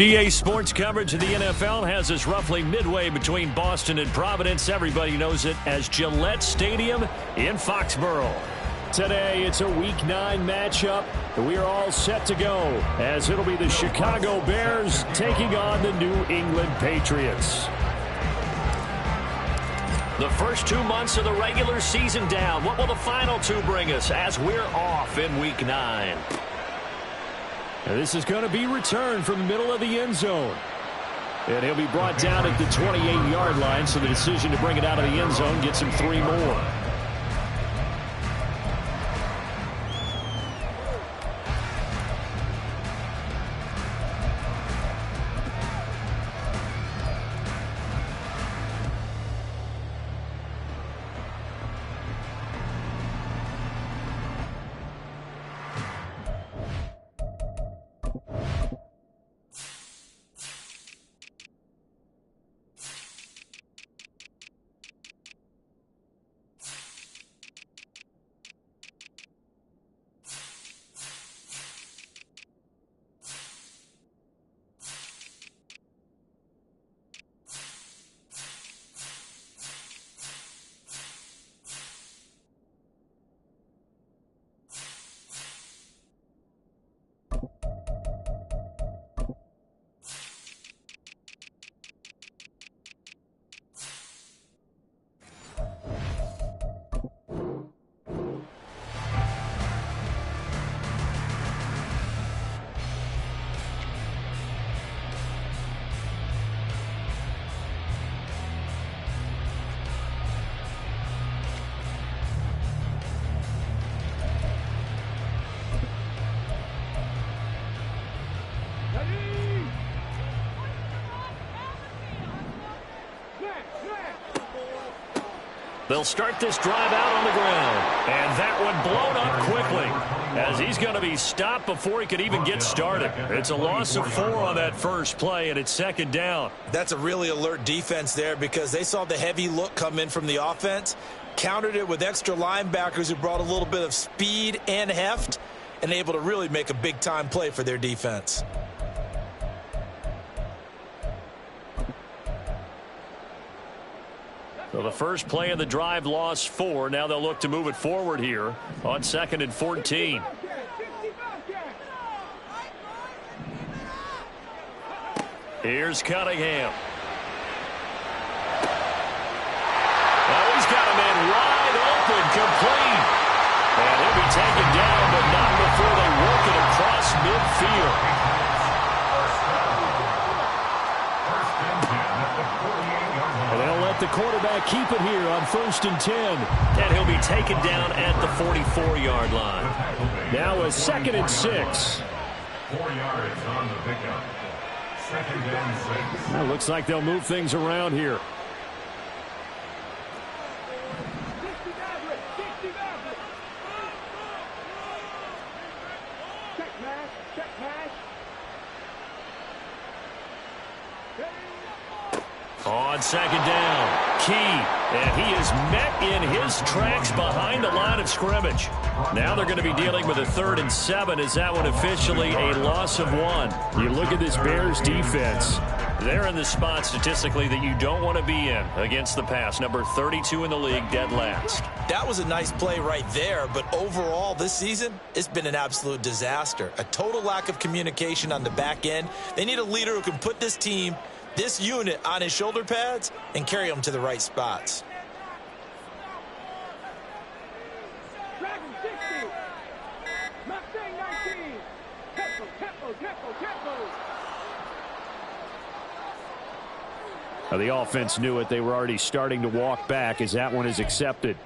EA Sports coverage of the NFL has us roughly midway between Boston and Providence. Everybody knows it as Gillette Stadium in Foxborough. Today, it's a Week 9 matchup. We are all set to go as it'll be the Chicago Bears taking on the New England Patriots. The first 2 months of the regular season down. What will the final two bring us as we're off in Week 9? And this is going to be returned from the middle of the end zone. And he'll be brought down at the 28-yard line, so the decision to bring it out of the end zone gets him 3 more. They'll start this drive out on the ground. And that one blown up quickly as he's going to be stopped before he could even get started. It's a loss of 4 on that first play, and it's second down. That's a really alert defense there because they saw the heavy look come in from the offense, countered it with extra linebackers who brought a little bit of speed and heft, and able to really make a big-time play for their defense. So the first play of the drive lost 4. Now they'll look to move it forward here on 2nd and 14. Here's Cunningham. Now he's got a man wide open, complete. And he'll be taken down, but not before they work it across midfield. The quarterback keep it here on 1st and 10. And he'll be taken down at the 44-yard line. Now a 2nd and 6. 4 yards on the pickup. 2nd and 6. Well, looks like they'll move things around here. On 2nd down, Key, and he is met in his tracks behind the line of scrimmage. Now they're going to be dealing with a 3rd and 7. Is that one officially a loss of 1? You look at this Bears defense. They're in the spot statistically that you don't want to be in against the pass. Number 32 in the league, dead last. That was a nice play right there, but overall this season, it's been an absolute disaster. A total lack of communication on the back end. They need a leader who can put this team, this unit, on his shoulder pads and carry them to the right spots. Now the offense knew it. They were already starting to walk back as that one is accepted.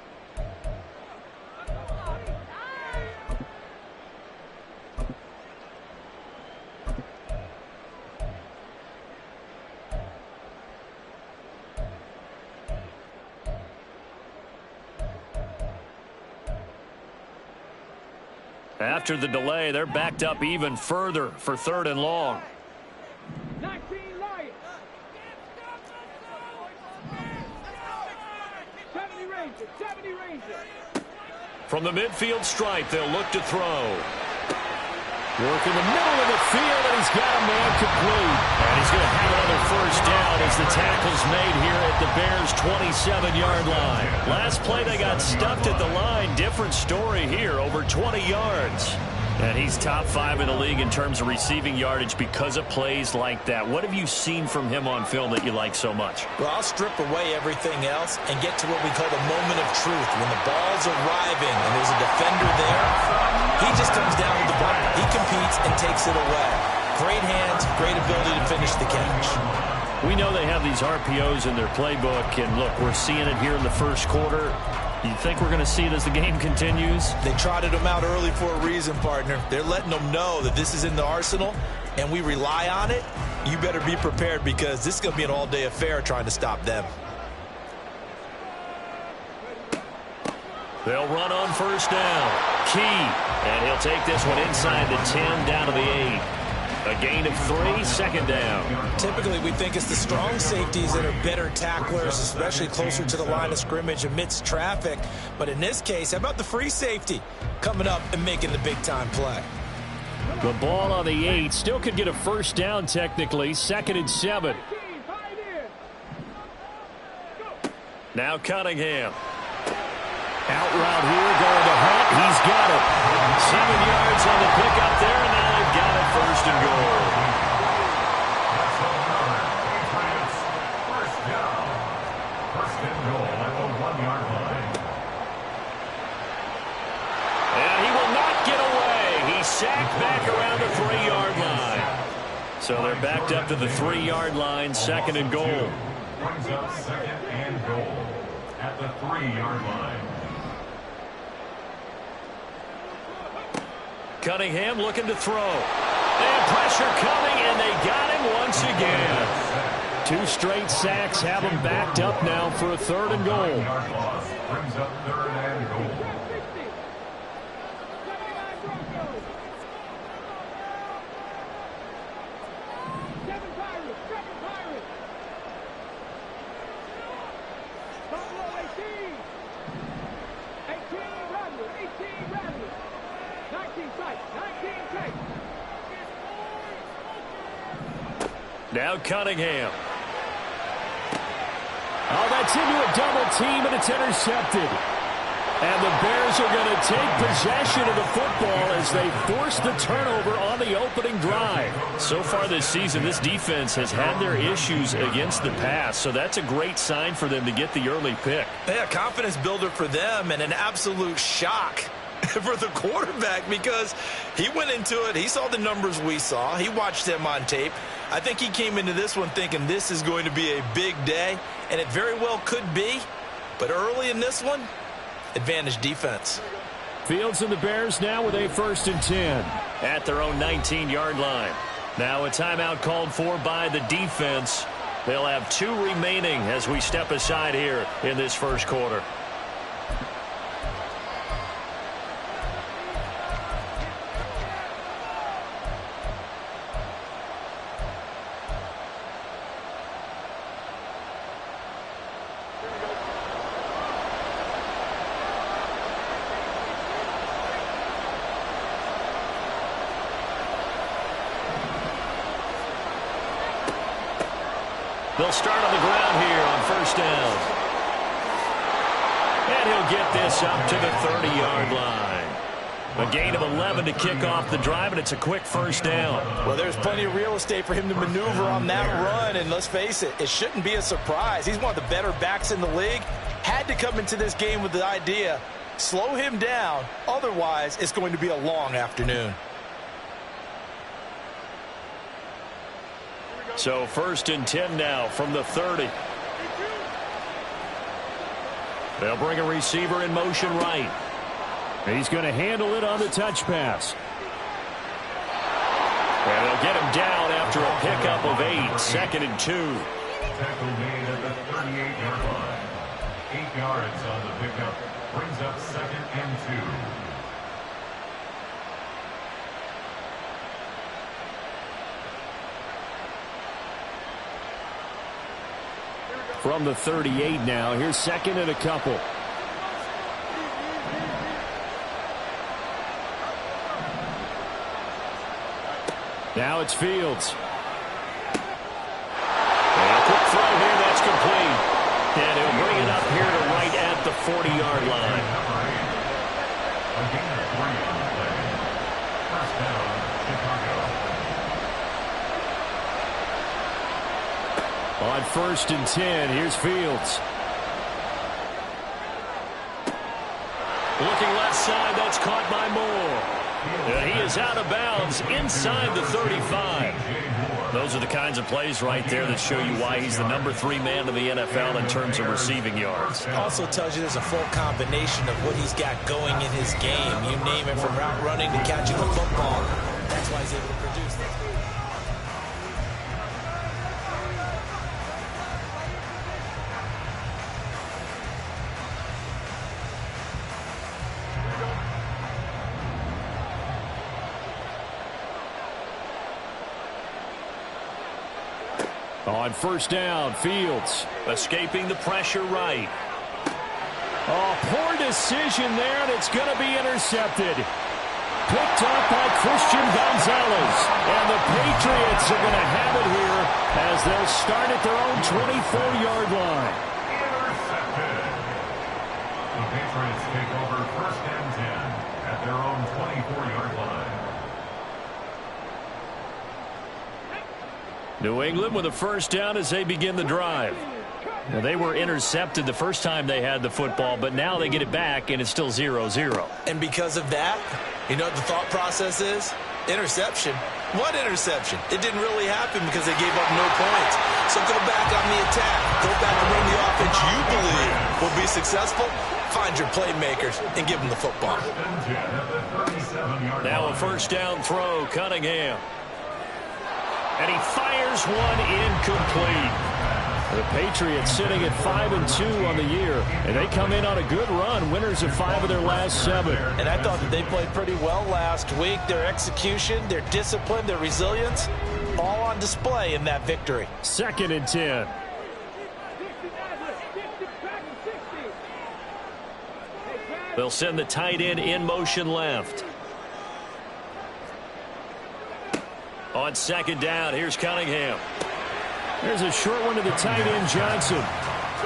After the delay, they're backed up even further for 3rd and long. 19 Lions. 70 Rangers. From the midfield stripe, they'll look to throw. Working the middle of the field, and he's got a man complete. And he's going to have another first down as the tackle's made here at the Bears' 27-yard line. Last play, they got stuffed at the line. Different story here, over 20 yards. And he's top 5 in the league in terms of receiving yardage because of plays like that. What have you seen from him on film that you like so much? Well, I'll strip away everything else and get to what we call the moment of truth. When the ball's arriving and there's a defender there, he just comes down with the ball. He competes and takes it away. Great hands, great ability to finish the catch. We know they have these RPOs in their playbook, and look, we're seeing it here in the first quarter. You think we're going to see it as the game continues? They trotted them out early for a reason, partner. They're letting them know that this is in the arsenal, and we rely on it. You better be prepared because this is going to be an all-day affair trying to stop them. They'll run on first down. Key, and he'll take this one inside the 10 down to the 8. A gain of 3, second down. Typically, we think it's the strong safeties that are better tacklers, especially closer to the line of scrimmage amidst traffic. But in this case, how about the free safety coming up and making the big-time play? The ball on the 8 still could get a first down technically. 2nd and 7. Now Cunningham. Out route here, going to Hunt. He's got it. 7 yards on the pickup there, and now they've got it, first and goal. First down. First and goal at the 1-yard line. And he will not get away. He's sacked back around the 3-yard line. So they're backed up to the 3-yard line, 2nd and goal. Brings up 2nd and goal at the 3-yard line. Cunningham looking to throw. And pressure coming, and they got him once again. 2 straight sacks have him backed up now for a 3rd and goal. Brings up 3rd and goal. Now Cunningham. Oh, that's into a double team, and it's intercepted. And the Bears are going to take possession of the football as they force the turnover on the opening drive. So far this season, this defense has had their issues against the pass, so that's a great sign for them to get the early pick. Yeah, confidence builder for them and an absolute shock for the quarterback because he went into it. He saw the numbers we saw. He watched them on tape. I think he came into this one thinking this is going to be a big day, and it very well could be. But early in this one, advantage defense. Fields and the Bears now with a 1st and 10 at their own 19-yard line. Now a timeout called for by the defense. They'll have 2 remaining as we step aside here in this first quarter. They'll start on the ground here on first down. And he'll get this up to the 30-yard line. A gain of 11 to kick off the drive, and it's a quick first down. Well, there's plenty of real estate for him to maneuver on that run, and let's face it, it shouldn't be a surprise. He's one of the better backs in the league. Had to come into this game with the idea, slow him down, otherwise it's going to be a long afternoon. So 1st and 10 now from the 30. They'll bring a receiver in motion right. He's going to handle it on the touch pass. And they'll get him down after a pickup of 8. 2nd and 2. Tackle made at the 38-yard line. 8 yards on the pickup. Brings up 2nd and 2. From the 38 now, here's 2nd and a couple. Now it's Fields. And a quick throw here, that's complete. And he'll bring it up here to right at the 40-yard line. Again, 3 on the play. First down, Chicago. On 1st and 10, here's Fields. Looking left side, that's caught by Moore. And he is out of bounds inside the 35. Those are the kinds of plays right there that show you why he's the #3 man in the NFL in terms of receiving yards. Also tells you there's a full combination of what he's got going in his game. You name it, from route running to catching the football. That's why he's able to produce this. On 1st down, Fields escaping the pressure right. Oh, poor decision there, and it's going to be intercepted. Picked up by Christian Gonzalez. And the Patriots are going to have it here as they'll start at their own 24-yard line. Intercepted. The Patriots take over 1st and 10 at their own 24-yard line. New England with a 1st down as they begin the drive. Well, they were intercepted the first time they had the football, but now they get it back, and it's still 0-0. And because of that, you know what the thought process is? Interception. What interception? It didn't really happen because they gave up no points. So go back on the attack. Go back and run the offense you believe will be successful. Find your playmakers and give them the football. Now a 1st down throw, Cunningham. And he fires one incomplete. The Patriots sitting at 5-2 on the year. And they come in on a good run, winners of 5 of their last 7. And I thought that they played pretty well last week. Their execution, their discipline, their resilience, all on display in that victory. 2nd and 10. They'll send the tight end in motion left. On 2nd down, here's Cunningham. There's a short one to the tight end, Johnson.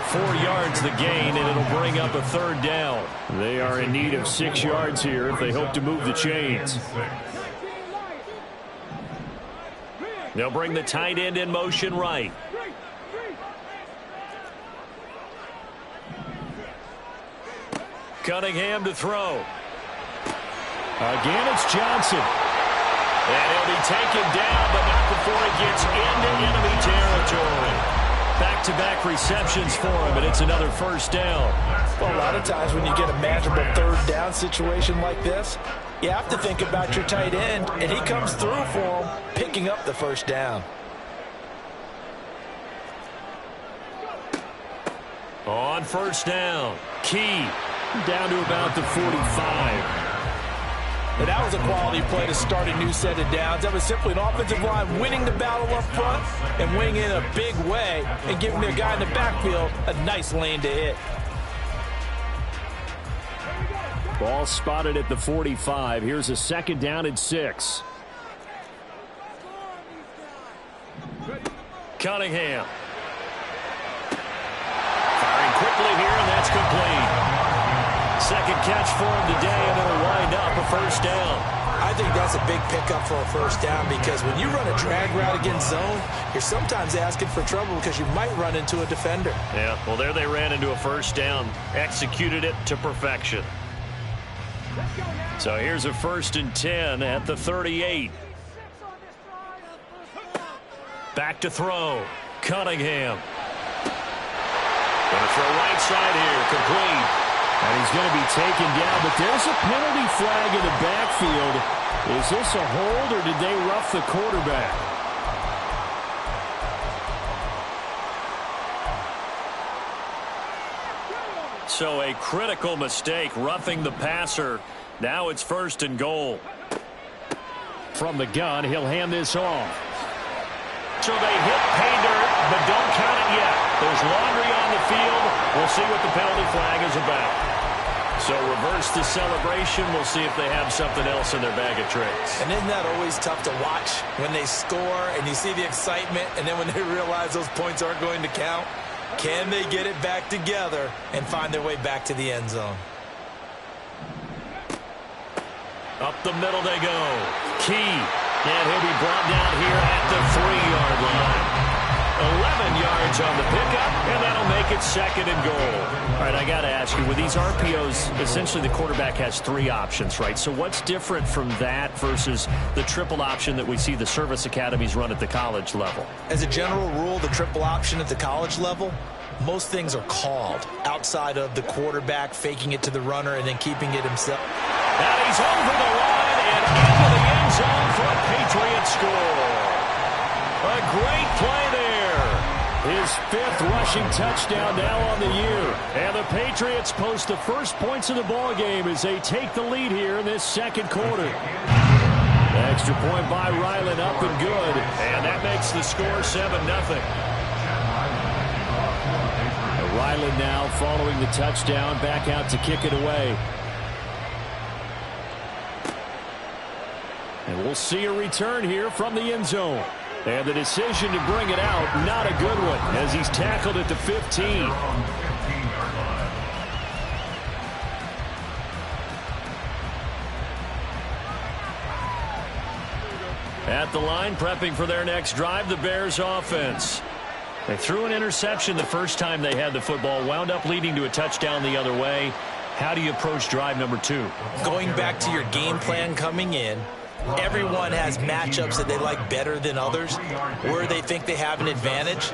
4 yards the gain, and it'll bring up a 3rd down. They are in need of 6 yards here if they hope to move the chains. They'll bring the tight end in motion right. Cunningham to throw. Again, it's Johnson. And he'll be taken down, but not before it gets into enemy territory. Back-to-back receptions for him, and it's another 1st down. Well, a lot of times when you get a manageable 3rd down situation like this, you have to think about your tight end, and he comes through for him, picking up the 1st down. On 1st down, Key down to about the 45. And that was a quality play to start a new set of downs. That was simply an offensive line winning the battle up front and winning in a big way and giving their guy in the backfield a nice lane to hit. Ball spotted at the 45. Here's a 2nd down and 6. Cunningham. Firing quickly here, and that's complete. 2nd catch for him today, and it'll wind up a 1st down. I think that's a big pickup for a 1st down because when you run a drag route against zone, you're sometimes asking for trouble because you might run into a defender. Yeah, well, there they ran into a 1st down. Executed it to perfection. So here's a 1st and 10 at the 38. Back to throw. Cunningham. Going to throw right side here. Complete. And he's going to be taken down, but there's a penalty flag in the backfield. Is this a hold, or did they rough the quarterback? So a critical mistake, roughing the passer. Now it's 1st and goal. From the gun, he'll hand this off. So they hit pay dirt, but don't count it yet. There's laundry on the field. We'll see what the penalty flag is about. So reverse the celebration. We'll see if they have something else in their bag of tricks. And isn't that always tough to watch when they score and you see the excitement, and then when they realize those points aren't going to count? Can they get it back together and find their way back to the end zone? Up the middle they go. Key. And he'll be brought down here at the 3-yard line. 11 yards on the pickup, and that'll make it second and goal. All right, I got to ask you, with these RPOs, essentially the quarterback has 3 options, right? So what's different from that versus the triple option that we see the service academies run at the college level? As a general rule, the triple option at the college level, most things are called outside of the quarterback faking it to the runner and then keeping it himself. And he's over the line and into the end zone for a Patriot score. A great play there. His 5th rushing touchdown now on the year. And the Patriots post the first points of the ball game as they take the lead here in this second quarter. Extra point by Ryland, up and good. And that makes the score 7-0. Ryland now following the touchdown, back out to kick it away. And we'll see a return here from the end zone. And the decision to bring it out, not a good one, as he's tackled at the 15. At the line, prepping for their next drive, the Bears offense. They threw an interception the first time they had the football, wound up leading to a touchdown the other way. How do you approach drive number 2? Going back to your game plan coming in, everyone has matchups that they like better than others, where they think they have an advantage.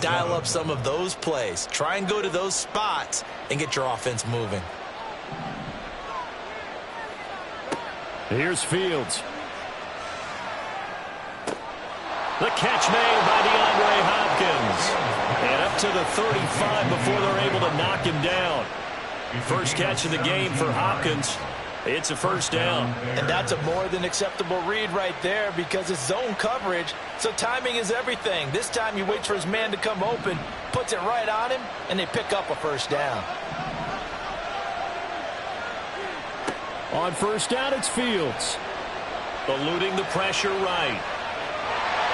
Dial up some of those plays. Try and go to those spots and get your offense moving. Here's Fields. The catch made by DeAndre Hopkins. And up to the 35 before they're able to knock him down. First catch of the game for Hopkins. It's a first down. And that's a more than acceptable read right there because it's zone coverage, so timing is everything. This time he waits for his man to come open, puts it right on him, and they pick up a first down. On first down, it's Fields. Eluding the pressure right.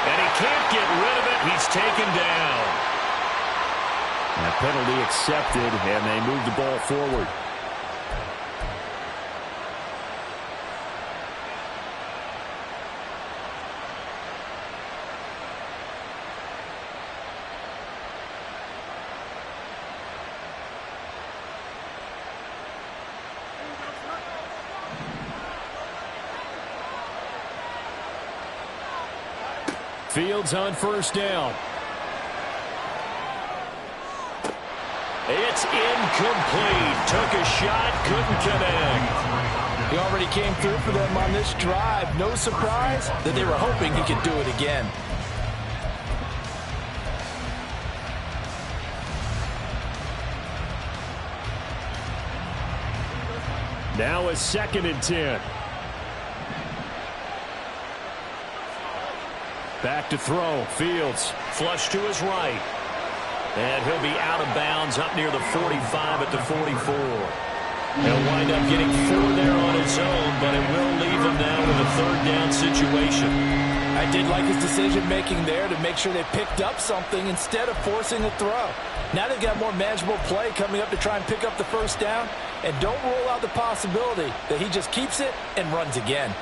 And he can't get rid of it. He's taken down. That penalty accepted, and they move the ball forward. Fields on first down. It's incomplete. Took a shot, couldn't connect. He already came through for them on this drive. No surprise that they were hoping he could do it again. Now a 2nd and 10. Back to throw. Fields flush to his right. And he'll be out of bounds up near the 45 at the 44. He'll wind up getting 4 there on his own, but it will leave him now with a 3rd down situation. I did like his decision-making there to make sure they picked up something instead of forcing a throw. Now they've got more manageable play coming up to try and pick up the first down, and don't rule out the possibility that he just keeps it and runs again.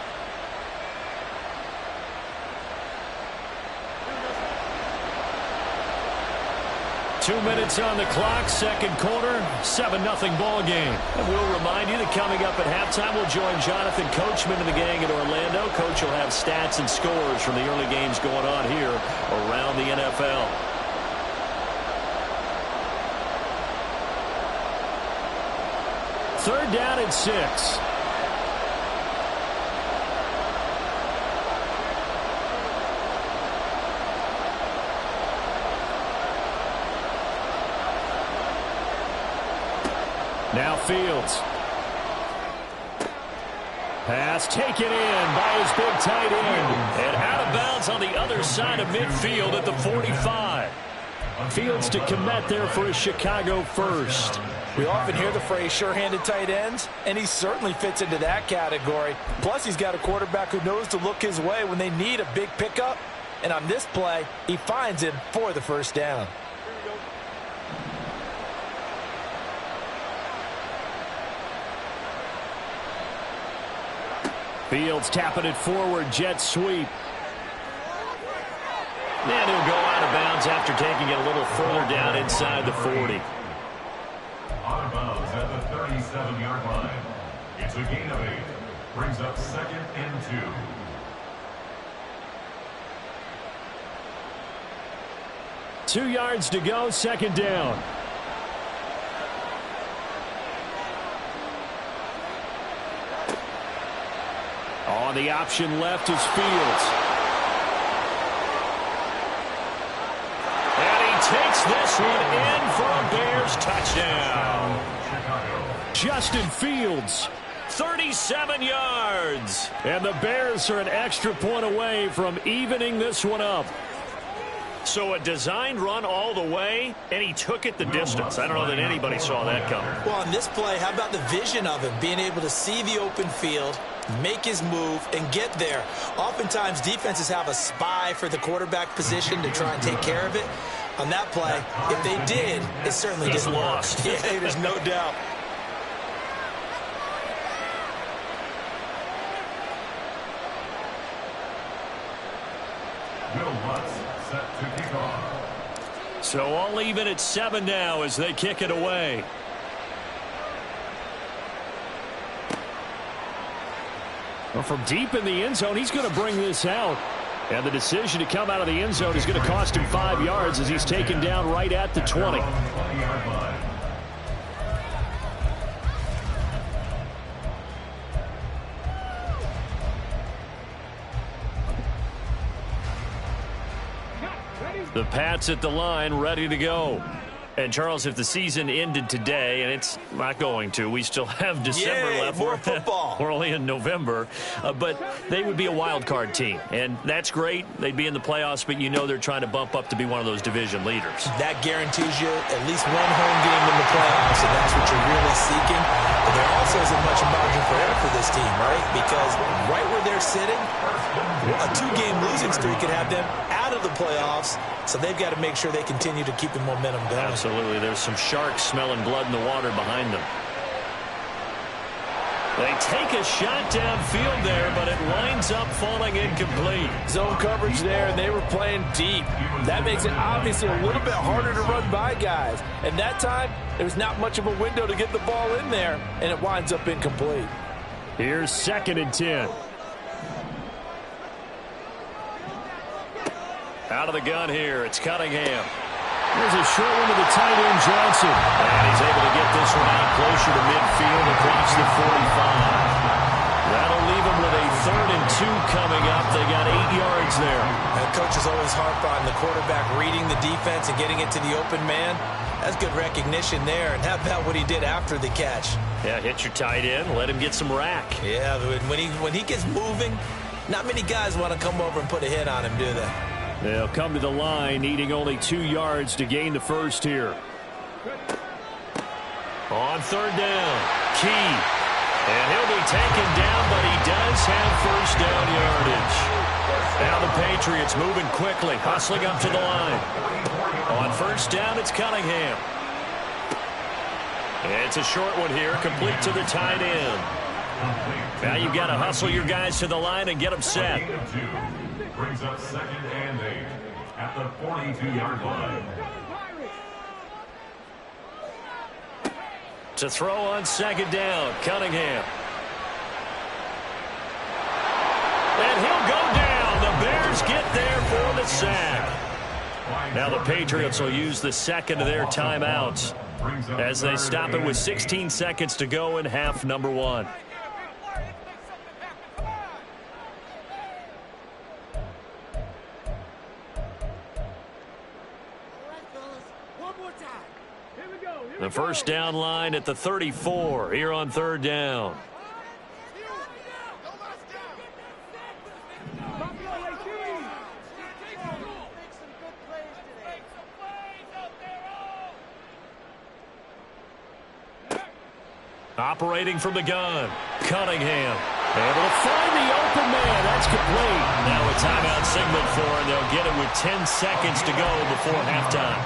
Two minutes on the clock, second quarter, 7-0 ball game. And we'll remind you that coming up at halftime, we'll join Jonathan Coachman and the gang in Orlando. Coach will have stats and scores from the early games going on here around the NFL. Third down and 6. Now Fields. Pass taken in by his big tight end. And out of bounds on the other side of midfield at the 45. Fields to commit there for a Chicago first. We often hear the phrase sure-handed tight ends, and he certainly fits into that category. Plus, he's got a quarterback who knows to look his way when they need a big pickup. And on this play, he finds him for the first down. Fields tapping it forward, jet sweep. And he'll go out of bounds after taking it a little further down inside the 40. Out of bounds at the 37-yard line. It's a gain of 8. Brings up 2nd and 2. Two yards to go, second down. On the option left is Fields. And he takes this one in for a Bears touchdown. Justin Fields, 37 yards. And the Bears are an extra point away from evening this one up. So a designed run all the way, and he took it the distance. I don't know that anybody saw that coming. Well, on this play, how about the vision of him, being able to see the open field, make his move, and get there. Oftentimes, defenses have a spy for the quarterback position to try and take care of it. On that play, if they did, it certainly didn't work. Lost. Yeah, there's no doubt. Will Lutz set to kick off. So all even at 7 now as they kick it away. Well, from deep in the end zone, he's going to bring this out. And the decision to come out of the end zone is going to cost him 5 yards as he's taken down right at the 20. 20-yard line. The Pats at the line, ready to go. And, Charles, if the season ended today, and it's not going to, we still have December left. More football. We're only in November. But they would be a wild card team. And that's great. They'd be in the playoffs, but you know they're trying to bump up to be one of those division leaders. That guarantees you at least one home game in the playoffs, and that's what you're really seeking. But there also isn't much margin for error for this team, right? Because right where they're sitting, a 2-game losing streak could have them out of the playoffs, so they've got to make sure they continue to keep the momentum going. Absolutely. There's some sharks smelling blood in the water behind them. They take a shot downfield there, but it winds up falling incomplete. Zone coverage there, and they were playing deep. That makes it obviously a little bit harder to run by guys. And that time, there's not much of a window to get the ball in there, and it winds up incomplete. Here's 2nd and 10. Out of the gun here, it's Cunningham. Here's a short one to the tight end, Johnson. And he's able to get this one out closer to midfield across the 45. That'll leave him with a 3rd and 2 coming up. They got 8 yards there. And coaches always harp on the quarterback reading the defense and getting it to the open man. That's good recognition there. And how about what he did after the catch? Yeah, hit your tight end, let him get some rack. Yeah, when he gets moving, not many guys want to come over and put a hit on him, do they? They'll come to the line, needing only 2 yards to gain the first here. On 3rd down, Key. And he'll be taken down, but he does have first down yardage. Now the Patriots moving quickly, hustling up to the line. On 1st down, it's Cunningham. And it's a short one here, complete to the tight end. Now you've got to hustle your guys to the line and get them set. Brings up 2nd and 8 at the 42-yard line. To throw on 2nd down, Cunningham. And he'll go down. The Bears get there for the sack. Now the Patriots will use the 2nd of their timeouts as they stop it with 16 seconds to go in half number 1. The first down line at the 34 here on 3rd down. Operating from the gun, Cunningham. Able to find the open man. That's complete. Now a timeout signal for, and they'll get it with 10 seconds to go before halftime.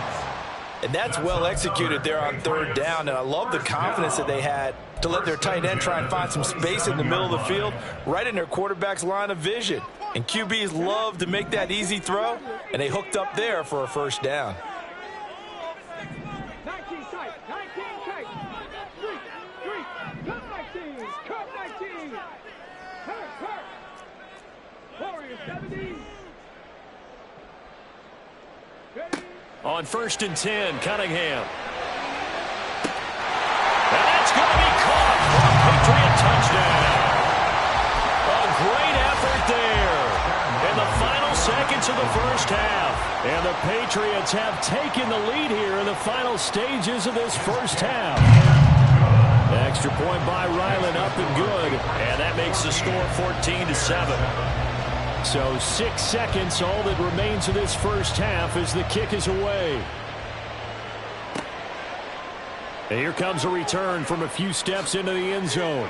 And that's well executed there on third down. And I love the confidence that they had to let their tight end try and find some space in the middle of the field, right in their quarterback's line of vision. And QBs love to make that easy throw, and they hooked up there for a first down. 19 tight, 19 tight. 3, come 19, come 19. Hurt. Warriors 70. Ready? On 1st and 10, Cunningham. And that's going to be caught for a Patriot touchdown. A great effort there in the final seconds of the first half. And the Patriots have taken the lead here in the final stages of this first half. Extra point by Ryland, up and good. And that makes the score 14-7. So 6 seconds, all that remains of this first half as the kick is away. And here comes a return from a few steps into the end zone.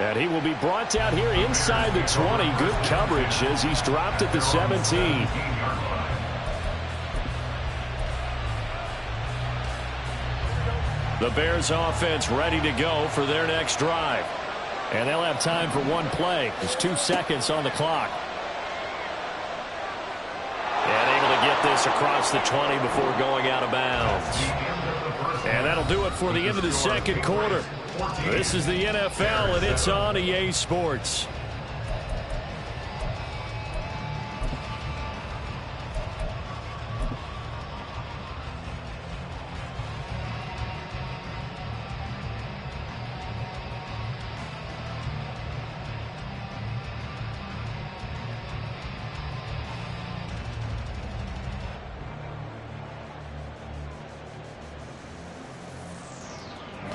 And he will be brought down here inside the 20. Good coverage as he's dropped at the 17. The Bears offense ready to go for their next drive. And they'll have time for one play. There's 2 seconds on the clock. And able to get this across the 20 before going out of bounds. And that'll do it for the end of the second quarter. This is the NFL, and it's on EA Sports.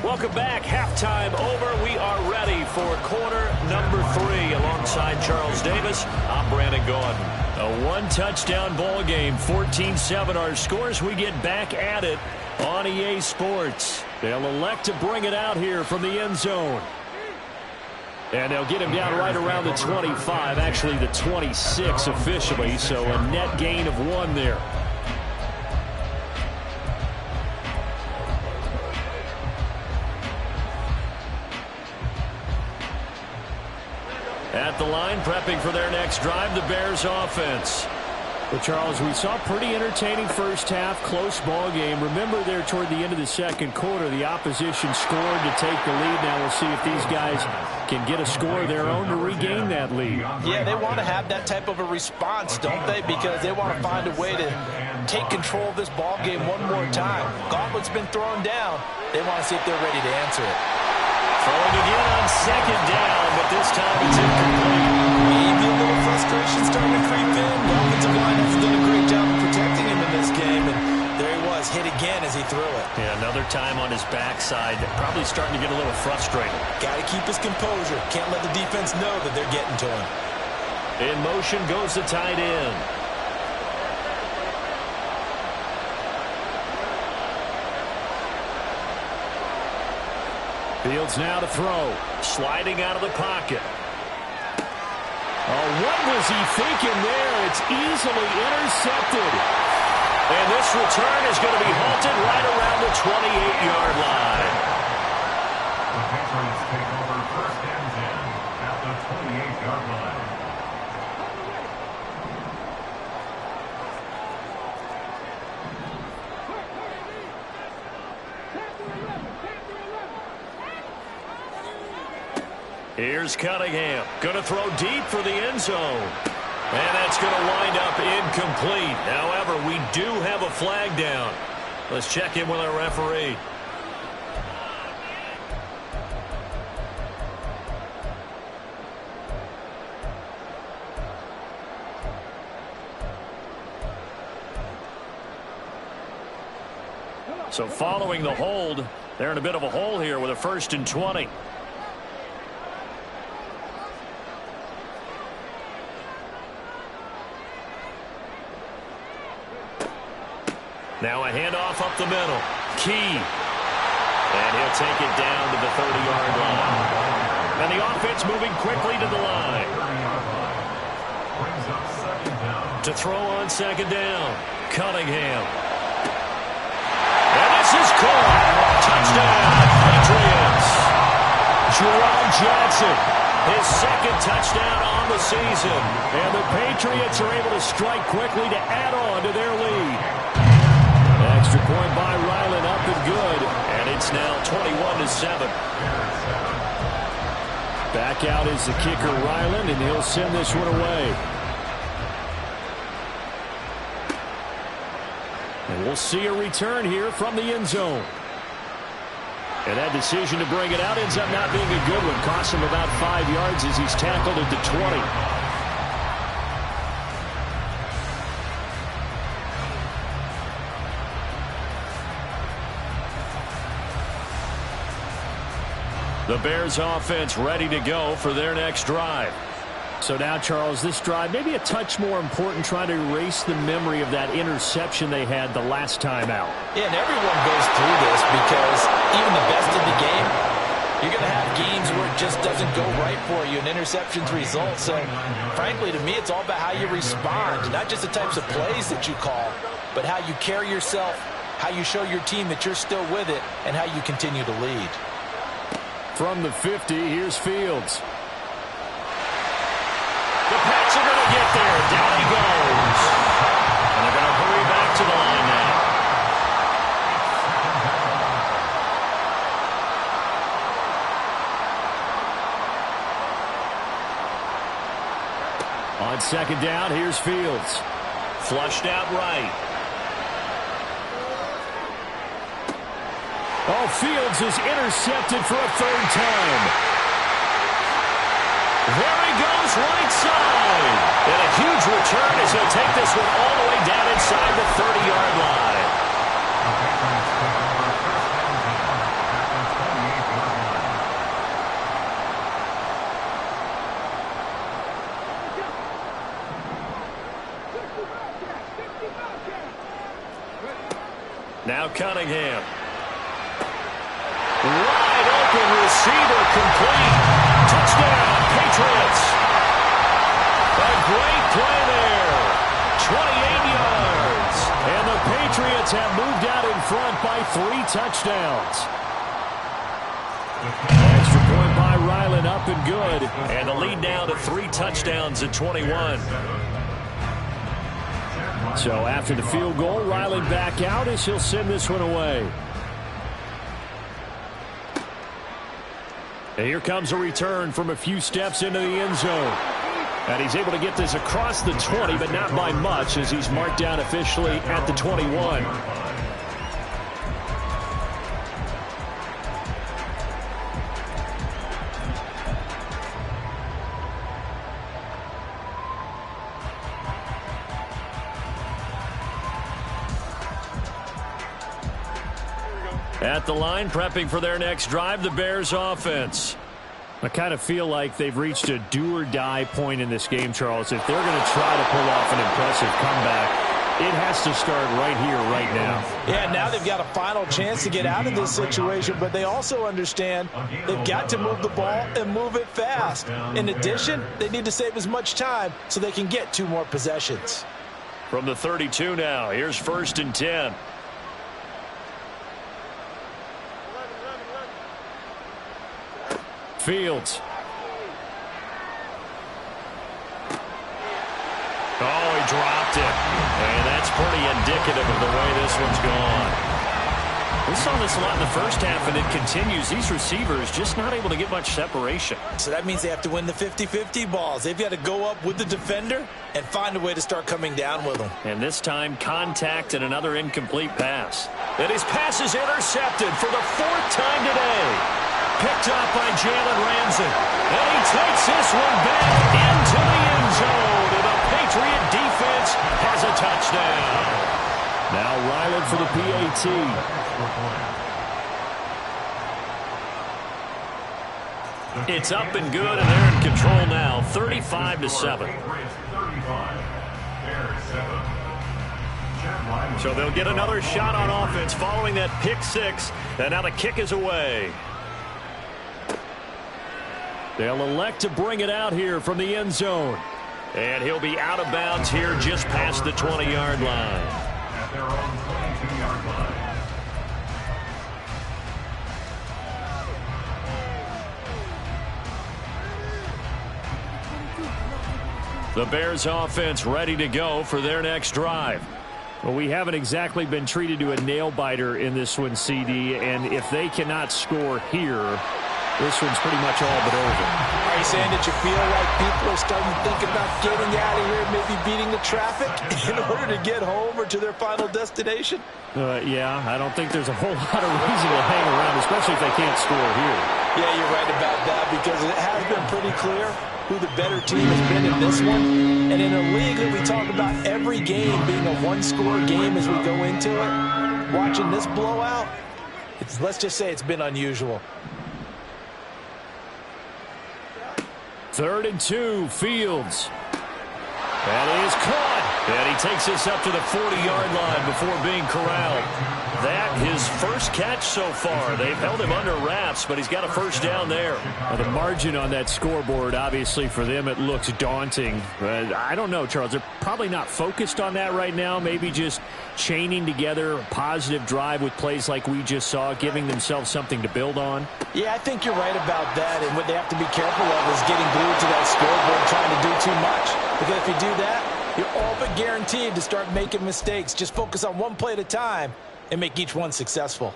Welcome back. Halftime over. We are ready for quarter number 3. Alongside Charles Davis, I'm Brandon Gordon. A one-touchdown ball game, 14-7 our scores. We get back at it on EA Sports. They'll elect to bring it out here from the end zone. And they'll get him down right around the 25, actually the 26 officially, so a net gain of 1 there. At the line, prepping for their next drive, the Bears offense. Well, Charles, we saw pretty entertaining first half, close ball game. Remember there toward the end of the second quarter, the opposition scored to take the lead. Now we'll see if these guys can get a score of their own to regain that lead. Yeah, they want to have that type of a response, don't they? Because they want to find a way to take control of this ball game one more time. Gauntlet's been thrown down. They want to see if they're ready to answer it. Throwing again on second down, but this time it's incomplete. Maybe a little frustration starting to creep in. The offensive line has done a great job of protecting him in this game, and there he was, hit again as he threw it. Yeah, another time on his backside, probably starting to get a little frustrated. Got to keep his composure. Can't let the defense know that they're getting to him. In motion goes the tight end. Fields now to throw. Sliding out of the pocket. Oh, what was he thinking there? It's easily intercepted. And this return is going to be halted right around the 28-yard line. The Patriots take over 1st and 10 at the 28-yard line. Here's Cunningham. Going to throw deep for the end zone. And that's going to wind up incomplete. However, we do have a flag down. Let's check in with our referee. So following the hold, they're in a bit of a hole here with a 1st and 20. Now a handoff up the middle. Key. And he'll take it down to the 30-yard line. And the offense moving quickly to the line. To throw on second down, Cunningham. And this is caught. Touchdown, Patriots. Jerome Johnson, his second touchdown on the season. And the Patriots are able to strike quickly to add on to their lead. Extra point by Ryland, up and good. And it's now 21-7. Back out is the kicker, Ryland, and he'll send this one away. And we'll see a return here from the end zone. And that decision to bring it out ends up not being a good one. Cost him about 5 yards as he's tackled at the 20. The Bears offense ready to go for their next drive. So now, Charles, this drive maybe a touch more important, trying to erase the memory of that interception they had the last time out. Yeah, and everyone goes through this because even the best in the game, you're going to have games where it just doesn't go right for you, and interceptions result. So, frankly, to me, it's all about how you respond, not just the types of plays that you call, but how you carry yourself, how you show your team that you're still with it, and how you continue to lead. From the 50, here's Fields. The Pats are going to get there. Down he goes. And they're going to hurry back to the line now. On second down, here's Fields. Flushed out right. Oh, Fields is intercepted for a third time. There he goes, right side. And a huge return as he'll take this one all the way down inside the 30-yard line. Now Cunningham. Wide open receiver, complete. Touchdown, Patriots. A great play there. 28 yards. And the Patriots have moved out in front by 3 touchdowns. Extra point by Ryland, up and good. And the lead now to 3 touchdowns at 21. So after the field goal, Ryland back out as he'll send this one away. And here comes a return from a few steps into the end zone. And he's able to get this across the 20, but not by much, as he's marked down officially at the 21. At the line, prepping for their next drive, the Bears offense. I kind of feel like they've reached a do-or-die point in this game, Charles. If they're going to try to pull off an impressive comeback, it has to start right here, right now. Yeah, now they've got a final chance to get out of this situation, but they also understand they've got to move the ball and move it fast. In addition, they need to save as much time so they can get 2 more possessions. From the 32 now, here's 1st and 10. Fields. Oh, he dropped it. And that's pretty indicative of the way this one's gone. We saw this a lot in the first half, and it continues. These receivers just not able to get much separation. So that means they have to win the 50-50 balls. They've got to go up with the defender and find a way to start coming down with them. And this time, contact and another incomplete pass. And his pass is intercepted for the 4th time today. Picked up by Jalen Ramsey. And he takes this one back into the end zone. And the Patriot defense has a touchdown. Now Ryland for the PAT. It's up and good, and they're in control now, 35-7. Bears 7. Chad Ryland. So they'll get another shot on offense following that pick six. And now the kick is away. They'll elect to bring it out here from the end zone. And he'll be out of bounds here just past the 20-yard line. At their own 22-yard line. The Bears offense ready to go for their next drive. Well, we haven't exactly been treated to a nail-biter in this one, CD, and if they cannot score here, this one's pretty much all but over. Are you saying that you feel like people are starting to think about getting out of here, maybe beating the traffic in order to get home or to their final destination? Yeah, I don't think there's a whole lot of reason to hang around, especially if they can't score here. Yeah, you're right about that because it has been pretty clear who the better team has been in this one. And in a league that we talk about every game being a one-score game as we go into it, watching this blowout, let's just say it's been unusual. 3rd and 2, Fields. And he is caught. And he takes us up to the 40-yard line before being corralled. That his first catch so far. They've held him under wraps, but he's got a first down there. Well, the margin on that scoreboard, obviously for them, it looks daunting. But I don't know, Charles. They're probably not focused on that right now. Maybe just chaining together a positive drive with plays like we just saw, giving themselves something to build on. Yeah, I think you're right about that. And what they have to be careful of is getting glued to that scoreboard trying to do too much. Because if you do that, you're all but guaranteed to start making mistakes. Just focus on one play at a time and make each one successful.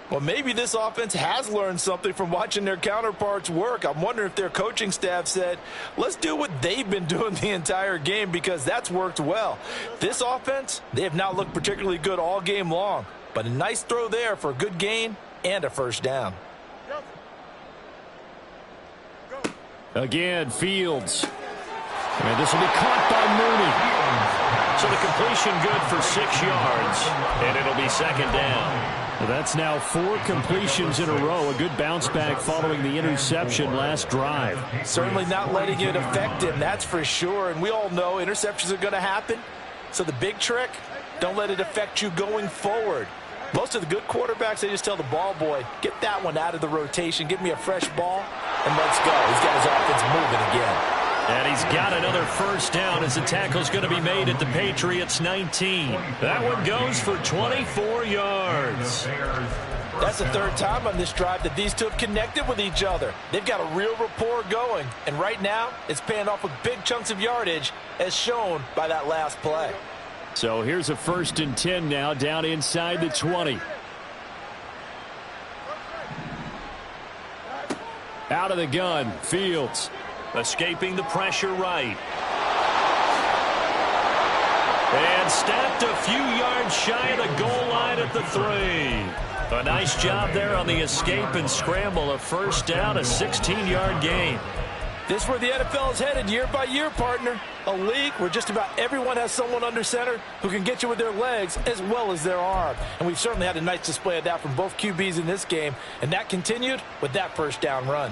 Well, maybe this offense has learned something from watching their counterparts work. I'm wondering if their coaching staff said, let's do what they've been doing the entire game because that's worked well. This offense, they have not looked particularly good all game long. But a nice throw there for a good gain and a first down. Again, Fields. And this will be caught by Mooney. So the completion good for 6 yards, and it'll be second down. Well, that's now 4 completions in a row. A good bounce back following the interception last drive. Certainly not letting it affect him, that's for sure. And we all know interceptions are going to happen. So the big trick, don't let it affect you going forward. Most of the good quarterbacks, they just tell the ball boy, get that one out of the rotation, give me a fresh ball, and let's go. He's got his offense moving again. And he's got another first down as the tackle's going to be made at the Patriots 19. That one goes for 24 yards. That's the 3rd time on this drive that these two have connected with each other. They've got a real rapport going. And right now, it's paying off with big chunks of yardage as shown by that last play. So here's a 1st and 10 now down inside the 20. Out of the gun, Fields. Escaping the pressure right. And stacked a few yards shy of the goal line at the 3. A nice job there on the escape and scramble. A first down, a 16-yard gain. This is where the NFL is headed year by year, partner. A league where just about everyone has someone under center who can get you with their legs as well as their arm. And we've certainly had a nice display of that from both QBs in this game. And that continued with that first down run.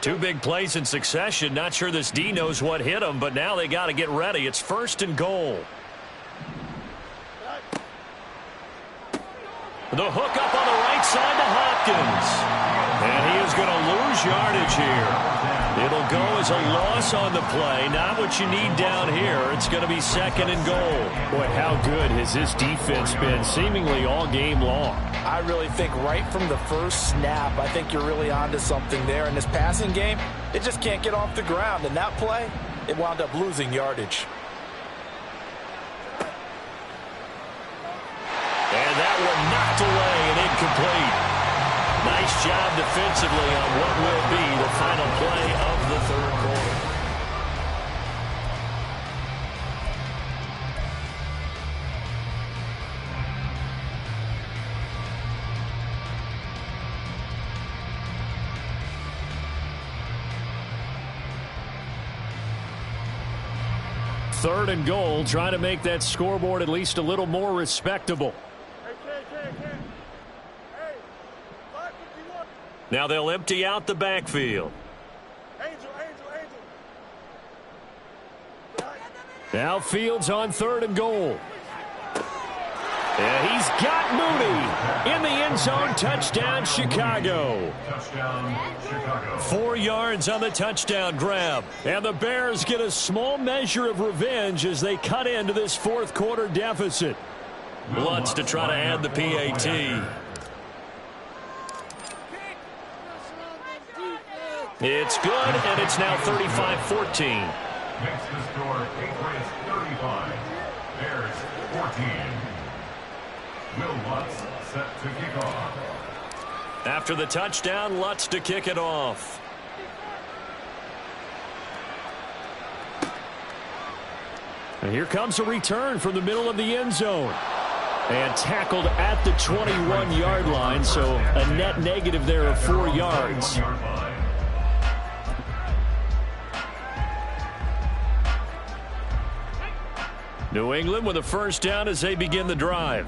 2 big plays in succession. Not sure this D knows what hit him, but now they got to get ready. It's 1st and goal. The hook up on the right side to Hopkins. And he is going to lose yardage here. It'll go as a loss on the play. Not what you need down here. It's going to be 2nd and goal. Boy, how good has this defense been seemingly all game long? I really think right from the first snap, I think you're really onto something there. In this passing game, it just can't get off the ground. And that play, it wound up losing yardage. And that one knocked away and incomplete. Nice job defensively on what will be the final play of the 3rd quarter. Third and goal, trying to make that scoreboard at least a little more respectable. Now they'll empty out the backfield. Now Fields on 3rd and goal. And he's got Mooney in the end zone. Touchdown, Chicago. Touchdown, Chicago. 4 yards on the touchdown grab. And the Bears get a small measure of revenge as they cut into this 4th quarter deficit. Lutz to try to add the PAT. It's good, and it's now 35-14. Makes the score Patriots 35, Bears 14. Will Lutz set to kick off. After the touchdown, Lutz to kick it off. And here comes a return from the middle of the end zone. And tackled at the 21-yard line, so a net negative there of 4 yards. New England with a first down as they begin the drive.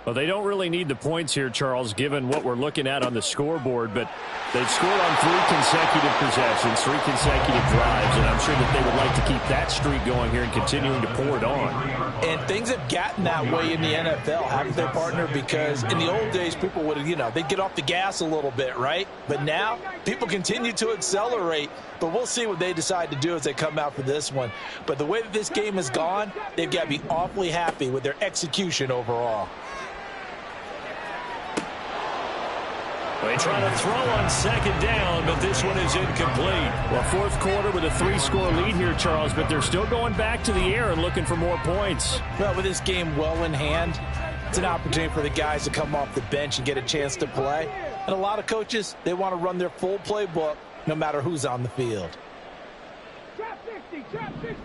Well, they don't really need the points here, Charles, given what we're looking at on the scoreboard, but they've scored on 3 consecutive possessions, 3 consecutive drives, and I'm sure that they would like to keep that streak going here and continuing to pour it on. And things have gotten that way in the NFL, haven't they, partner? Because in the old days, people would, they'd get off the gas a little bit, right? But now, people continue to accelerate, but we'll see what they decide to do as they come out for this one. But the way that this game has gone, they've got to be awfully happy with their execution overall. They try to throw on 2nd down, but this one is incomplete. Well, 4th quarter with a 3-score lead here, Charles, but they're still going back to the air and looking for more points. Well, with this game well in hand, it's an opportunity for the guys to come off the bench and get a chance to play. And a lot of coaches, they want to run their full playbook no matter who's on the field. Trap 60, trap 60.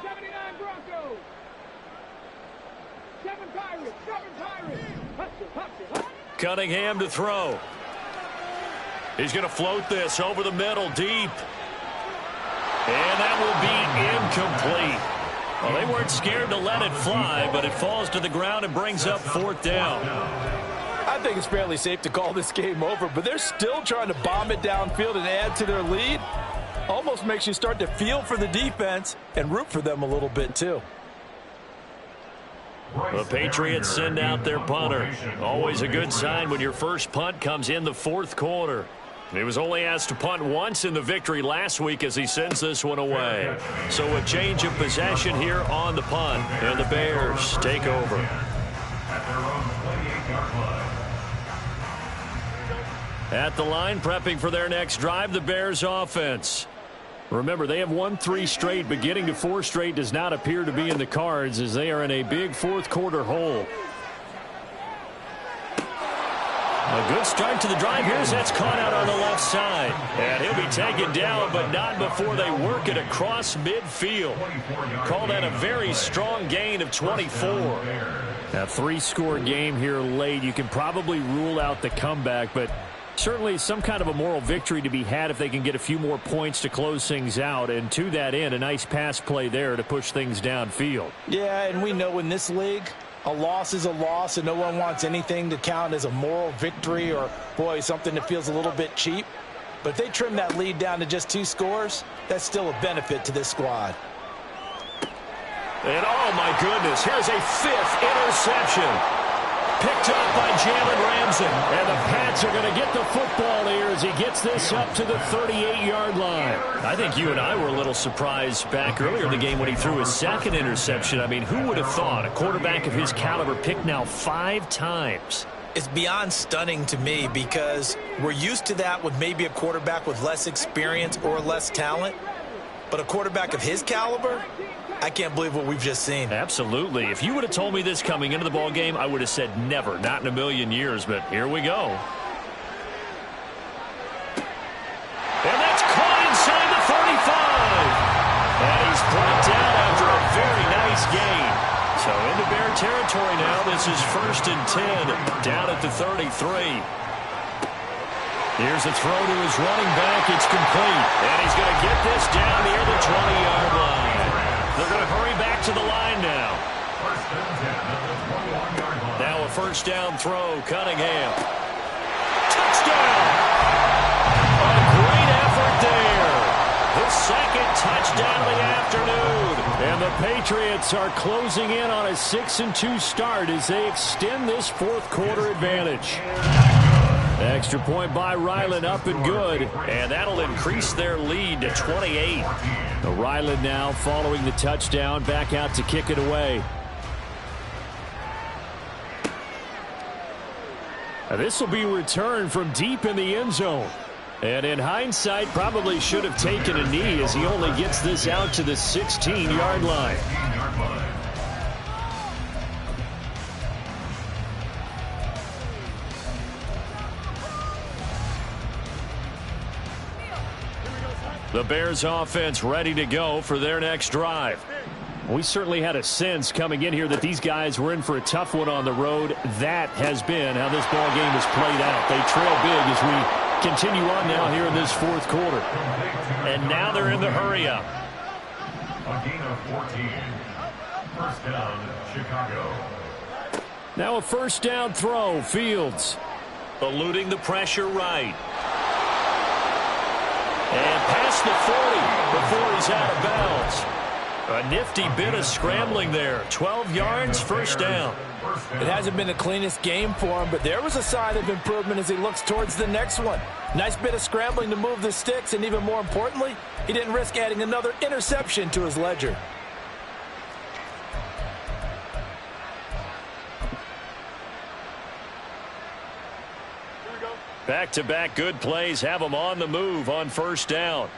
79 Broncos. 7 Pirates, 7 Pirates. Hustle, hustle, hustle. Cunningham to throw. He's going to float this over the middle, deep. And that will be incomplete. Well, they weren't scared to let it fly, but it falls to the ground and brings up 4th down. I think it's fairly safe to call this game over, but they're still trying to bomb it downfield and add to their lead. Almost makes you start to feel for the defense and root for them a little bit, too. The Patriots send out their punter. Always a good sign when your first punt comes in the 4th quarter. He was only asked to punt once in the victory last week as he sends this one away. So a change of possession here on the punt, and the Bears take over. At the line, prepping for their next drive, the Bears offense. Remember, they have won 3 straight, but getting to 4 straight does not appear to be in the cards as they are in a big 4th quarter hole. A good start to the drive. Here's that's caught out on the left side. And he'll be taken down, but not before they work it across midfield. Call that a very strong gain of 24. A 3-score game here late. You can probably rule out the comeback, but certainly some kind of a moral victory to be had if they can get a few more points to close things out. And to that end, a nice pass play there to push things downfield. Yeah, and we know in this league, a loss is a loss, and no one wants anything to count as a moral victory or, boy, something that feels a little bit cheap. But if they trim that lead down to just 2 scores, that's still a benefit to this squad. And, oh, my goodness, here's a 5th interception. Picked up by Jalen Ramsey. And the Pats are going to get the football here as he gets this up to the 38-yard line. I think you and I were a little surprised back earlier in the game when he threw his 2nd interception. I mean, who would have thought a quarterback of his caliber picked now 5 times? It's beyond stunning to me because we're used to that with maybe a quarterback with less experience or less talent. But a quarterback of his caliber, I can't believe what we've just seen. Absolutely. If you would have told me this coming into the ball game, I would have said never, not in a million years, but here we go. And that's caught inside the 35. And he's brought down after a very nice gain. So into Bear territory now. This is 1st and 10 down at the 33. Here's a throw to his running back. It's complete. And he's going to get this down near the 20-yard line. They're going to hurry back to the line now. Now a 1st down throw. Cunningham. Touchdown! A great effort there. The second touchdown of the afternoon. And the Patriots are closing in on a 6-2 start as they extend this fourth quarter advantage. Extra point by Ryland, up and good. And that'll increase their lead to 28. Ryland now following the touchdown, back out to kick it away. This will be returned from deep in the end zone. And in hindsight, probably should have taken a knee as he only gets this out to the 16-yard line. The Bears offense ready to go for their next drive. We certainly had a sense coming in here that these guys were in for a tough one on the road. That has been how this ball game has played out. They trail big as we continue on now here in this fourth quarter. And now they're in the hurry-up. A gain of 14. First down, Chicago. Now a first down throw, Fields. Eluding the pressure right. And past the 40 before he's out of bounds. A nifty bit of scrambling there. 12 yards, first down. It hasn't been the cleanest game for him, but there was a sign of improvement as he looks towards the next one. Nice bit of scrambling to move the sticks, and even more importantly, he didn't risk adding another interception to his ledger. Back-to-back good plays have him on the move on first down.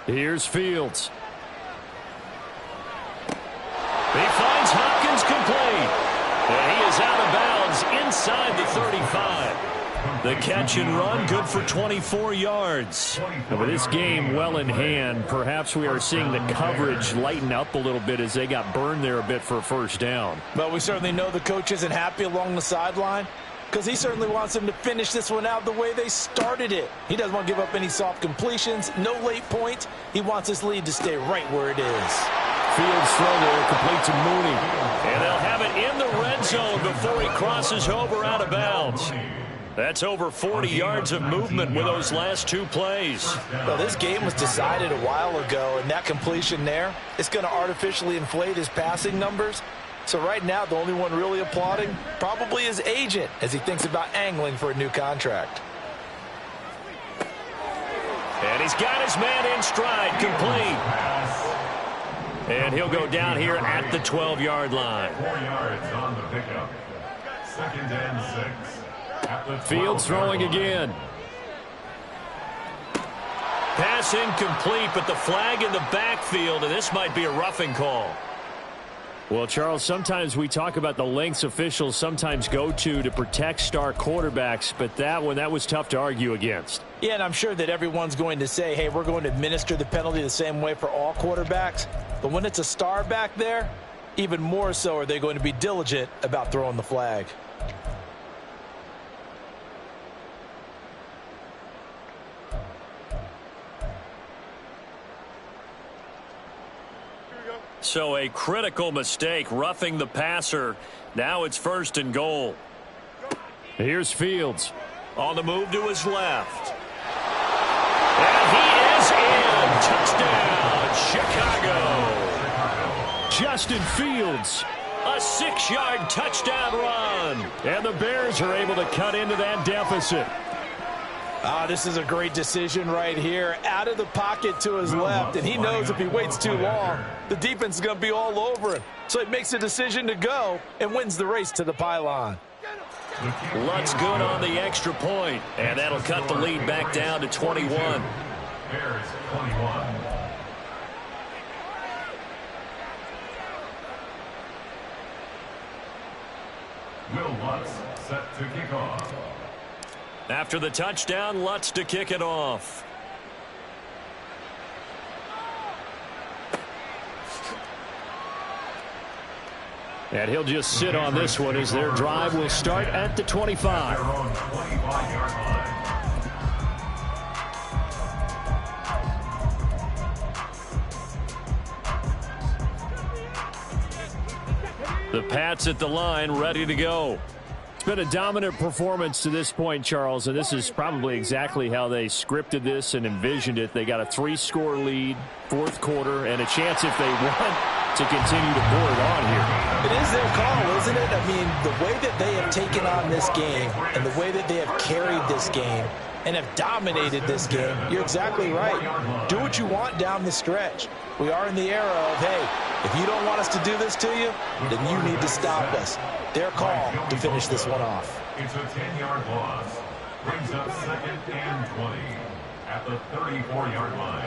Here's Fields. He finds Hopkins complete. And he is out of bounds inside the 35. The catch and run good for 24 yards. And with this game well in hand, perhaps we are seeing the coverage lighten up a little bit as they got burned there a bit for a first down. But we certainly know the coach isn't happy along the sideline, because he certainly wants them to finish this one out the way they started it. He doesn't want to give up any soft completions, no late points. He wants his lead to stay right where it is. Fields throw there, complete to Mooney. And they'll have it in the red zone before he crosses over out of bounds. That's over 40 yards of movement with those last two plays. Well, this game was decided a while ago, and that completion there is going to artificially inflate his passing numbers. So right now, the only one really applauding probably his agent as he thinks about angling for a new contract. And he's got his man in stride, complete. And he'll go down here at the 12-yard line. 4 yards on the pickup. Second and 6. Fields throwing again. Pass incomplete, but the flag in the backfield, and this might be a roughing call. Well, Charles, sometimes we talk about the lengths officials sometimes go to protect star quarterbacks, but that was tough to argue against. Yeah, and I'm sure that everyone's going to say, hey, we're going to administer the penalty the same way for all quarterbacks. But when it's a star back there, even more so are they going to be diligent about throwing the flag. So a critical mistake, roughing the passer. Now it's first and goal. Here's Fields. On the move to his left. And he is in. Touchdown, Chicago. Justin Fields. A 6-yard touchdown run. And the Bears are able to cut into that deficit. This is a great decision right here. Out of the pocket to his left, and he knows if he waits too long, the defense is going to be all over him. So he makes a decision to go and wins the race to the pylon. Lutz good on the extra point, and that'll cut the lead back down to 21. Bears 21. Will Lutz set to kick off. After the touchdown, Lutz to kick it off. And he'll just sit on this one as their drive will start at the 25. Their own 25-yard line. The Pats at the line, ready to go. It's been a dominant performance to this point, Charles, and this is probably exactly how they scripted this and envisioned it. They got a 3-score lead, fourth quarter, and a chance if they want to continue to pour it on here. It is their call, isn't it? I mean, the way that they have taken on this game and the way that they have carried this game and have dominated this game, you're exactly right. Do what you want down the stretch. We are in the era of, hey, if you don't want us to do this to you, then you need to stop us. Their call to finish this one off. It's a 10-yard loss. Brings up 2nd and 20 at the 34-yard line.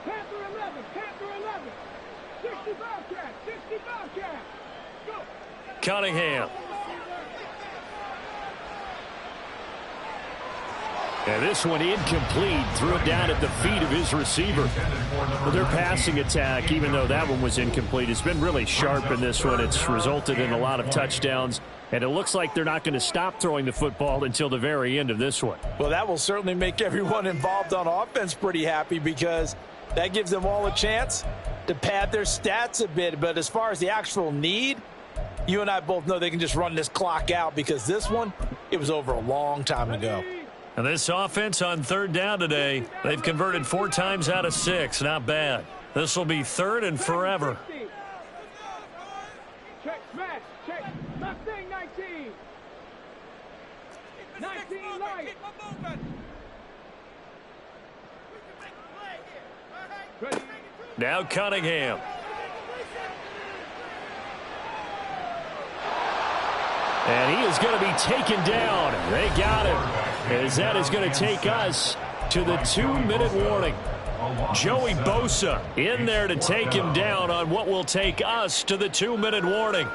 Panther 11, Panther 11. 60 Bobcat, 60 Bobcat. Go. Cunningham. And this one incomplete. Threw it down at the feet of his receiver. Well, their passing attack, even though that one was incomplete, has been really sharp in this one. It's resulted in a lot of touchdowns. And it looks like they're not going to stop throwing the football until the very end of this one. Well, that will certainly make everyone involved on offense pretty happy because that gives them all a chance to pad their stats a bit. But as far as the actual need, you and I both know they can just run this clock out because this one, it was over a long time ago. And this offense on third down today, they've converted 4 times out of 6. Not bad. This will be 3rd and forever. Check, smash, check. Mustang 19. 19 light. Ready. Now Cunningham. And he is going to be taken down. They got him. As that is going to take us to the 2-minute warning. Joey Bosa in there to take him down on what will take us to the 2-minute warning.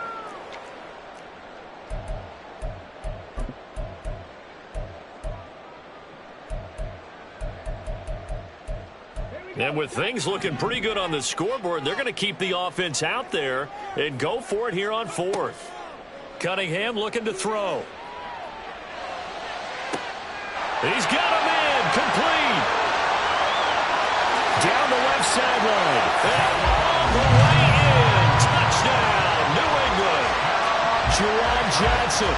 And with things looking pretty good on the scoreboard, they're going to keep the offense out there and go for it here on 4th. Cunningham looking to throw. He's got him in, complete. Down the left sideline. And all the way in. Touchdown, New England. Juwan Johnson,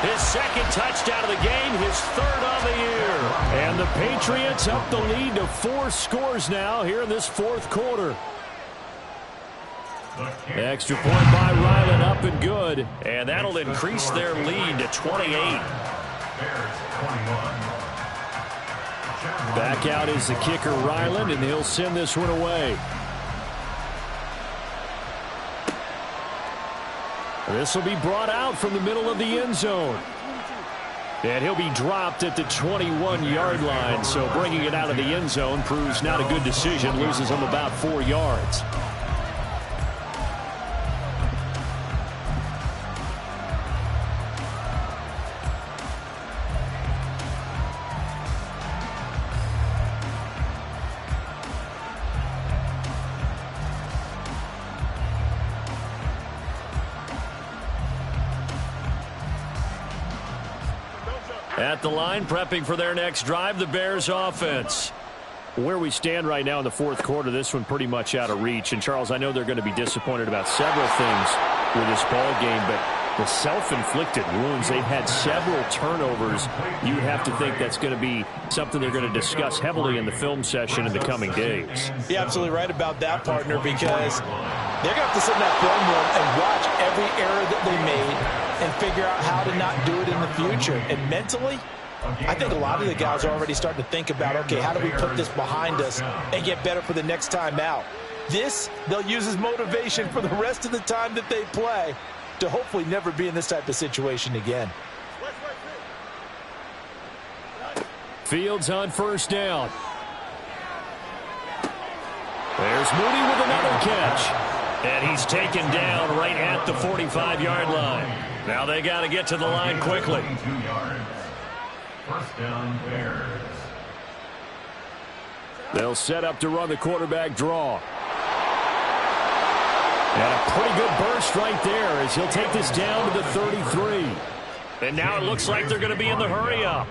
his 2nd touchdown of the game, his 3rd on the year. And the Patriots up the lead to 4 scores now here in this 4th quarter. Extra point by Ryland, up and good. And that'll increase their lead to 28. Back out is the kicker, Ryland, and he'll send this one away. This will be brought out from the middle of the end zone. And he'll be dropped at the 21-yard line, so bringing it out of the end zone proves not a good decision, loses him about 4 yards. At the line, prepping for their next drive, the Bears offense. Where we stand right now in the 4th quarter, this one pretty much out of reach. And, Charles, I know they're going to be disappointed about several things with this ball game, but the self-inflicted wounds, they've had several turnovers. You have to think that's going to be something they're going to discuss heavily in the film session in the coming days. You're absolutely right about that, partner, because they're going to have to sit in that film room and watch every error that they made and figure out how to not do it in the future. And mentally, I think a lot of the guys are already starting to think about, okay, how do we put this behind us and get better for the next time out? This, they'll use as motivation for the rest of the time that they play to hopefully never be in this type of situation again. Fields on 1st down. There's Mooney with another catch. And he's taken down right at the 45-yard line. Now they got to get to the line quickly. 2 yards. 1st down, Bears. They'll set up to run the quarterback draw. And a pretty good burst right there as he'll take this down to the 33. And now it looks like they're going to be in the hurry up.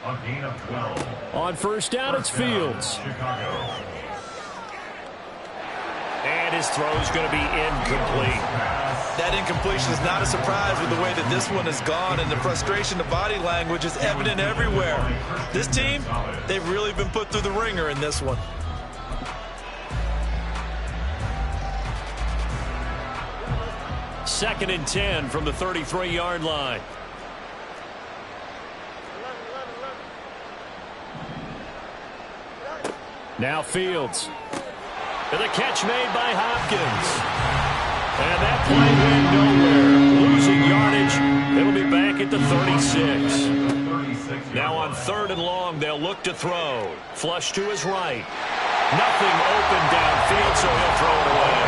A gain of 12. On 1st down, it's Fields. Chicago. And his throw's going to be incomplete. That incompletion is not a surprise with the way that this one has gone, and the frustration, the body language is evident everywhere. This team, they've really been put through the ringer in this one. Second and 10 from the 33-yard line. Now Fields. And the catch made by Hopkins. And that play went nowhere. Losing yardage. It'll be back at the 36. Now on 3rd and long, they'll look to throw. Flush to his right. Nothing open downfield, so he'll throw it away.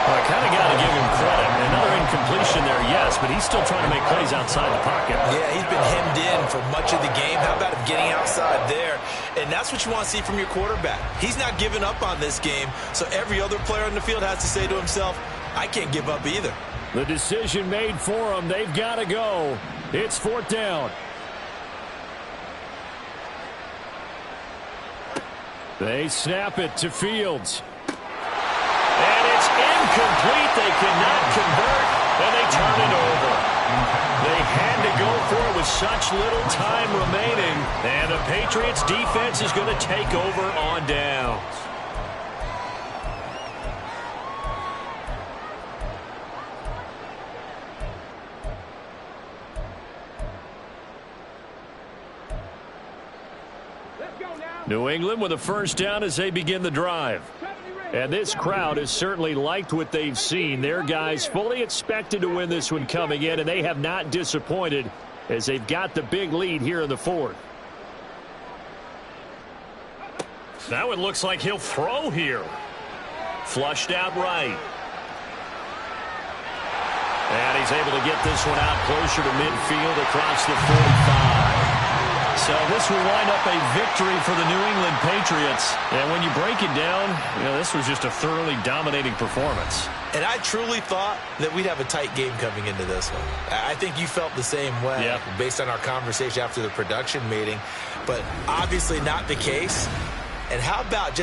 Well, I kind of got to give him credit. Another incompletion there, yes, but he's still trying to make plays outside the pocket. Yeah, he's been hemmed in for much of the game. How about him getting outside there? And that's what you want to see from your quarterback. He's not giving up on this game, so every other player on the field has to say to himself, I can't give up either. The decision made for them. They've got to go. It's 4th down. They snap it to Fields. And it's incomplete. They cannot convert, and they turn it over. They had to go for it with such little time remaining, and the Patriots defense is going to take over on downs. New England with a first down as they begin the drive. And this crowd has certainly liked what they've seen. Their guys fully expected to win this one coming in, and they have not disappointed as they've got the big lead here in the 4th. Now it looks like he'll throw here. Flushed out right. And he's able to get this one out closer to midfield across the 45. So this will wind up a victory for the New England Patriots. And when you break it down, you know, this was just a thoroughly dominating performance. And I truly thought that we'd have a tight game coming into this one. I think you felt the same way based on our conversation after the production meeting. But obviously not the case. And how about just